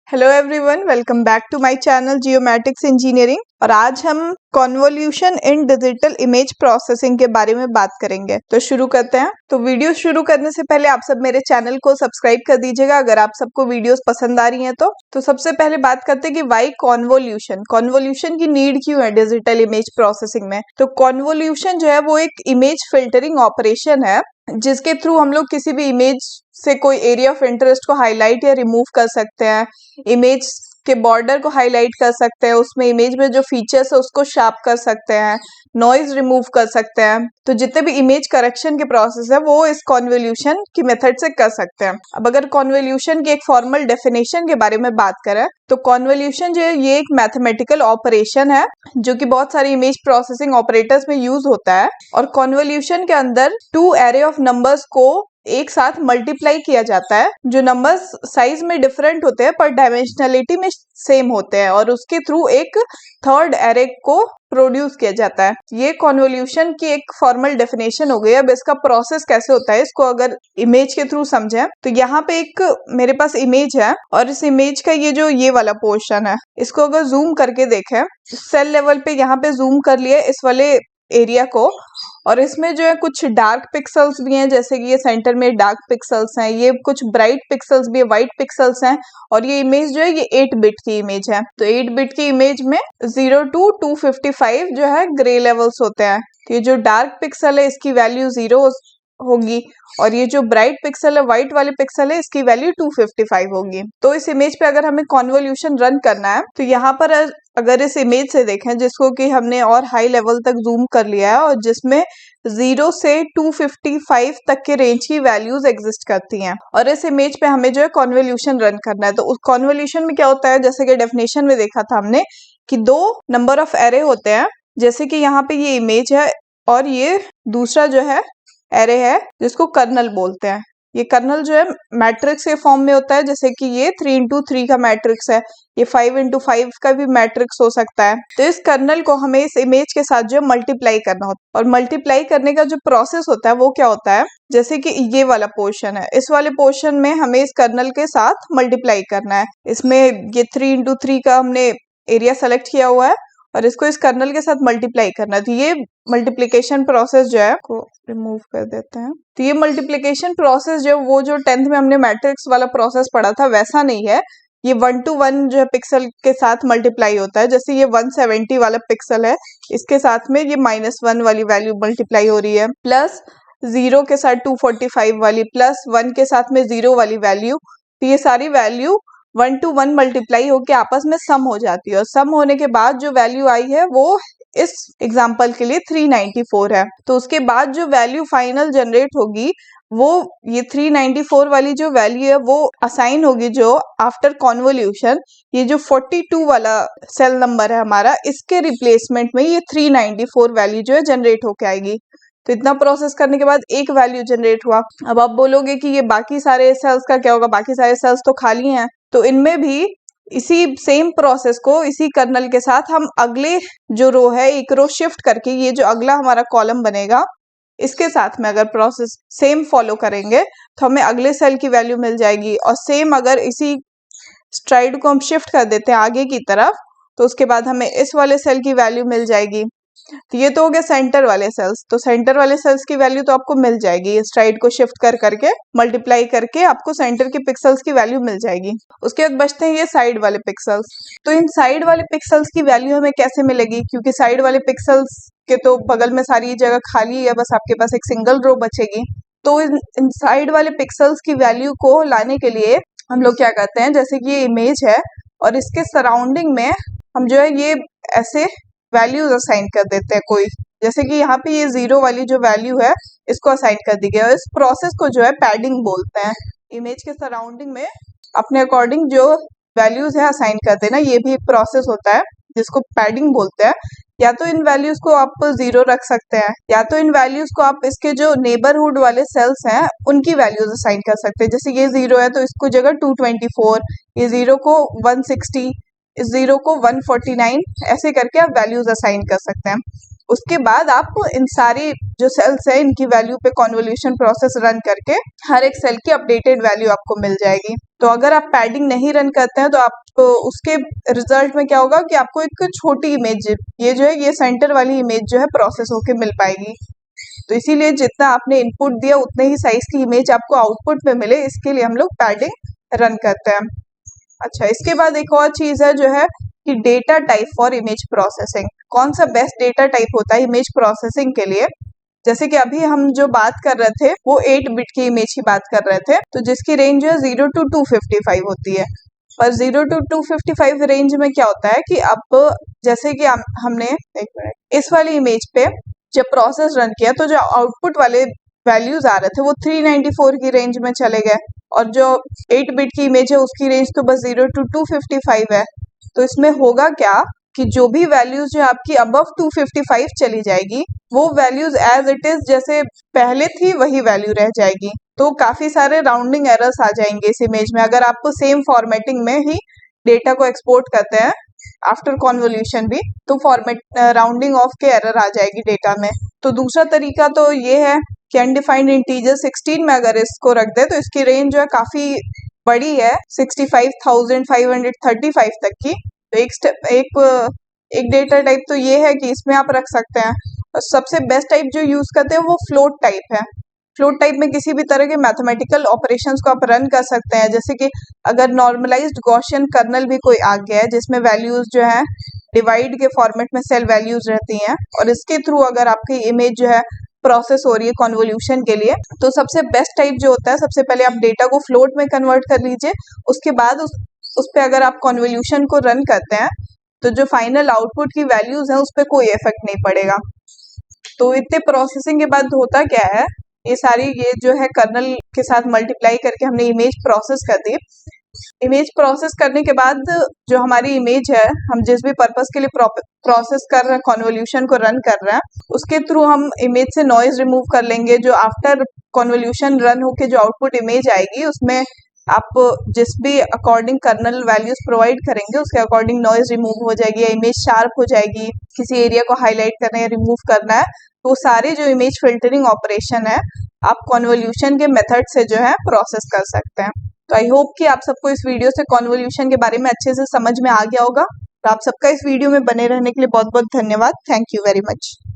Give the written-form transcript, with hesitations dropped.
Hello everyone, welcome back to my channel Geometrics Engineering. और आज हम convolution in digital image processing के बारे में बात करेंगे। तो शुरू करते हैं। तो वीडियो शुरू करने से पहले आप सब मेरे चैनल को सब्सक्राइब कर दीजिएगा अगर आप सबको वीडियोस पसंद आ रही हैं तो सबसे पहले बात करते हैं कि वाई कॉन्वोल्यूशन, कॉन्वोल्यूशन की नीड क्यों है डिजिटल इमेज प्रोसेसिंग में। तो कॉन्वोल्यूशन जो है वो एक इमेज फिल्टरिंग ऑपरेशन है जिसके थ्रू हम लोग किसी भी इमेज से कोई एरिया ऑफ इंटरेस्ट को हाईलाइट या रिमूव कर सकते हैं, इमेज के बॉर्डर को हाईलाइट कर सकते हैं, उसमें इमेज में जो फीचर्स है उसको शार्प कर सकते हैं, नॉइज रिमूव कर सकते हैं। तो जितने भी इमेज करेक्शन के प्रोसेस है वो इस कॉन्वोल्यूशन की मेथड से कर सकते हैं। अब अगर कॉन्वोल्यूशन की एक फॉर्मल डेफिनेशन के बारे में बात करें तो कॉन्वोल्यूशन जो है ये एक मैथमेटिकल ऑपरेशन है जो कि बहुत सारी इमेज प्रोसेसिंग ऑपरेटर्स में यूज होता है। और कॉन्वोल्यूशन के अंदर टू एरे ऑफ नंबर्स को एक साथ मल्टीप्लाई किया जाता है जो नंबर्स साइज में डिफरेंट होते हैं पर डायमेंशनलिटी में सेम होते हैं, और उसके थ्रू एक थर्ड एरे को प्रोड्यूस किया जाता है। ये कॉन्वोल्यूशन की एक फॉर्मल डेफिनेशन हो गई। अब इसका प्रोसेस कैसे होता है इसको अगर इमेज के थ्रू समझें तो यहाँ पे एक मेरे पास इमेज है और इस इमेज का ये वाला पोर्शन है, इसको अगर जूम करके देखें, सेल लेवल पे यहाँ पे जूम कर लिया इस वाले एरिया को, और इसमें जो है कुछ डार्क पिक्सल्स भी हैं, जैसे कि ये सेंटर में डार्क पिक्सल्स हैं, ये कुछ ब्राइट पिक्सल्स भी है, व्हाइट पिक्सल्स हैं। और ये इमेज जो है ये 8 बिट की इमेज है। तो 8 बिट की इमेज में 0 to 255 जो है ग्रे लेवल्स होते हैं। तो ये जो डार्क पिक्सल है इसकी वैल्यू 0 होगी और ये जो ब्राइट पिक्सल है, व्हाइट वाले पिक्सल है, इसकी वैल्यू 255 होगी। तो इस इमेज पे अगर हमें कॉन्वोल्यूशन रन करना है तो यहाँ पर अगर इस इमेज से देखें जिसको कि हमने और हाई लेवल तक जूम कर लिया है और जिसमें 0 से 255 तक के रेंज की वैल्यूज एग्जिस्ट करती हैं, और इस इमेज पे हमें जो है कॉन्वोल्यूशन रन करना है। तो उस कॉन्वोल्यूशन में क्या होता है, जैसे कि डेफिनेशन में देखा था हमने कि दो नंबर ऑफ एरे होते हैं, जैसे कि यहाँ पे ये इमेज है और ये दूसरा जो है एरे है जिसको कर्नल बोलते हैं। ये कर्नल जो है मैट्रिक्स के फॉर्म में होता है, जैसे कि ये 3 into 3 का मैट्रिक्स है, ये 5 into 5 का भी मैट्रिक्स हो सकता है। तो इस कर्नल को हमें इस इमेज के साथ जो मल्टीप्लाई करना होता है, और मल्टीप्लाई करने का जो प्रोसेस होता है वो क्या होता है, जैसे कि ये वाला पोर्शन है, इस वाले पोर्शन में हमें इस कर्नल के साथ मल्टीप्लाई करना है। इसमें ये 3 into 3 का हमने एरिया सेलेक्ट किया हुआ है और इसको इस कर्नल के साथ मल्टीप्लाई करना है। तो ये मल्टीप्लिकेशन प्रोसेस जो है को रिमूव कर देते हैं। तो ये मल्टीप्लिकेशन प्रोसेस जो वो जो 10th में हमने मैट्रिक्स वाला प्रोसेस पढ़ा था वैसा नहीं है। ये 1 to 1 जो है पिक्सल के साथ मल्टीप्लाई होता है। जैसे ये 170 वाला पिक्सल है, इसके साथ में ये -1 वाली वैल्यू मल्टीप्लाई हो रही है, प्लस 0 के साथ 245 वाली, प्लस 1 के साथ में 0 वाली वैल्यू। तो ये सारी वैल्यू 1 to 1 मल्टीप्लाई होके आपस में सम हो जाती है, और सम होने के बाद जो वैल्यू आई है वो इस एग्जाम्पल के लिए 394 है। तो उसके बाद जो वैल्यू फाइनल जनरेट होगी वो ये 394 वाली जो वैल्यू है वो असाइन होगी जो आफ्टर कॉन्वोल्यूशन ये जो 42 वाला सेल नंबर है हमारा, इसके रिप्लेसमेंट में ये 394 वैल्यू जो है जनरेट होके आएगी। तो इतना प्रोसेस करने के बाद एक वैल्यू जनरेट हुआ। अब आप बोलोगे कि ये बाकी सारे सेल्स का क्या होगा, बाकी सारे सेल्स तो खाली हैं। तो इनमें भी इसी सेम प्रोसेस को इसी कर्नल के साथ हम अगले जो रो है एक रो शिफ्ट करके ये जो अगला हमारा कॉलम बनेगा इसके साथ में अगर प्रोसेस सेम फॉलो करेंगे तो हमें अगले सेल की वैल्यू मिल जाएगी। और सेम अगर इसी स्ट्राइड को हम शिफ्ट कर देते हैं आगे की तरफ तो उसके बाद हमें इस वाले सेल की वैल्यू मिल जाएगी। तो ये तो हो गया सेंटर वाले सेल्स। तो सेंटर वाले सेल्स की वैल्यू तो आपको मिल जाएगी, स्ट्राइड को शिफ्ट करके मल्टीप्लाई करके आपको सेंटर के पिक्सल्स की वैल्यू मिल जाएगी। उसके बाद बचते हैं ये साइड वाले पिक्सल्स। तो इन साइड वाले पिक्सल्स की वैल्यू हमें कैसे मिलेगी, क्योंकि साइड वाले पिक्सल्स के तो बगल में सारी जगह खाली है, बस आपके पास एक सिंगल रो बचेगी। तो इन साइड वाले पिक्सल्स की वैल्यू को लाने के लिए हम लोग क्या करते हैं, जैसे कि ये इमेज है और इसके सराउंडिंग में हम जो है ये ऐसे वैल्यूज असाइन कर देते हैं कोई, जैसे कि यहाँ पे ये 0 वाली जो वैल्यू है इसको असाइन कर दी गई है। इस प्रोसेस को जो है पैडिंग बोलते हैं। इमेज के सराउंडिंग में अपने अकॉर्डिंग जो वैल्यूज है असाइन कर देना, ये भी एक प्रोसेस होता है जिसको पैडिंग बोलते हैं। या तो इन वैल्यूज को आप 0 रख सकते हैं, या तो इन वैल्यूज को आप इसके जो नेबरहुड वाले सेल्स हैं उनकी वैल्यूज असाइन कर सकते हैं। जैसे ये 0 है तो इसको जगह 224, ये 0 को 160, इस 0 को 149, ऐसे करके आप वैल्यूज असाइन कर सकते हैं। उसके बाद आप इन सारी जो सेल्स है इनकी वैल्यू पे कॉन्वोल्यूशन प्रोसेस रन करके हर एक सेल की अपडेटेड वैल्यू आपको मिल जाएगी। तो अगर आप पैडिंग नहीं रन करते हैं तो आप उसके रिजल्ट में क्या होगा कि आपको एक छोटी इमेज, ये जो है ये सेंटर वाली इमेज जो है प्रोसेस होके मिल पाएगी। तो इसीलिए जितना आपने इनपुट दिया उतने ही साइज की इमेज आपको आउटपुट में मिले, इसके लिए हम लोग पैडिंग रन करते हैं। अच्छा, इसके बाद एक और चीज है जो है कि data type for image processing. कौन सा बेस्ट डेटा टाइप होता है इमेज प्रोसेसिंग के लिए? जैसे कि अभी हम जो बात कर रहे थे वो 8 बिट की इमेज की बात कर रहे थे, तो जिसकी रेंज जो है 0 to 255 होती है। और 0 to 255 रेंज में क्या होता है कि अब जैसे कि हमने एक मिनट इस वाली इमेज पे जब प्रोसेस रन किया तो जो आउटपुट वाले वैल्यूज आ रहे थे वो 394 की रेंज में चले गए, और जो 8 बिट की इमेज है उसकी रेंज तो बस 0 to 255 है। तो इसमें होगा क्या कि जो भी वैल्यूज जो आपकी अबव 255 चली जाएगी वो वैल्यूज एज इट इज जैसे पहले थी वही वैल्यू रह जाएगी। तो काफी सारे राउंडिंग एरर्स आ जाएंगे इस इमेज में, अगर आप सेम फॉर्मेटिंग में ही डेटा को एक्सपोर्ट करते हैं आफ्टर कॉन्वोल्यूशन भी, तो फॉर्मेट राउंडिंग ऑफ के एरर आ जाएगी डेटा में। तो दूसरा तरीका तो ये है कि अनडिफाइंड इंटीजर 16 में अगर इसको रख दे तो इसकी रेंज जो है काफी बड़ी है, 65,535 तक की। तो एक डेटा टाइप तो ये है कि इसमें आप रख सकते हैं। और सबसे बेस्ट टाइप जो यूज करते हैं वो फ्लोट टाइप है। फ्लोट टाइप में किसी भी तरह के मैथमेटिकल ऑपरेशंस को आप रन कर सकते हैं, जैसे कि अगर नॉर्मलाइज्ड गॉसियन कर्नल भी कोई आ गया है जिसमें वैल्यूज जो है डिवाइड के फॉर्मेट में सेल वैल्यूज रहती हैं, और इसके थ्रू अगर आपकी इमेज जो है प्रोसेस हो रही है कॉन्वोल्यूशन के लिए, तो सबसे बेस्ट टाइप जो होता है, सबसे पहले आप डेटा को फ्लोट में कन्वर्ट कर लीजिए, उसके बाद उस पे अगर आप कॉन्वोल्यूशन को रन करते हैं तो जो फाइनल आउटपुट की वैल्यूज है उस पर कोई इफेक्ट नहीं पड़ेगा। तो इतने प्रोसेसिंग के बाद होता क्या है, ये जो है कर्नल के साथ मल्टीप्लाई करके हमने इमेज प्रोसेस कर दी। इमेज प्रोसेस करने के बाद जो हमारी इमेज है, हम जिस भी पर्पस के लिए प्रोसेस कर रहे हैं, कॉन्वोल्यूशन को रन कर रहे हैं, उसके थ्रू हम इमेज से नॉइज रिमूव कर लेंगे। जो आफ्टर कॉन्वोल्यूशन रन होके जो आउटपुट इमेज आएगी उसमें आप जिस भी अकॉर्डिंग कर्नल वैल्यूज प्रोवाइड करेंगे उसके अकॉर्डिंग नॉइज रिमूव हो जाएगी या इमेज शार्प हो जाएगी। किसी एरिया को हाईलाइट करना है, रिमूव करना है, तो सारे जो इमेज फिल्टरिंग ऑपरेशन है आप कॉन्वोल्यूशन के मेथड से जो है प्रोसेस कर सकते हैं। तो आई होप कि आप सबको इस वीडियो से कॉन्वोल्यूशन के बारे में अच्छे से समझ में आ गया होगा। तो आप सबका इस वीडियो में बने रहने के लिए बहुत बहुत धन्यवाद। Thank you very much.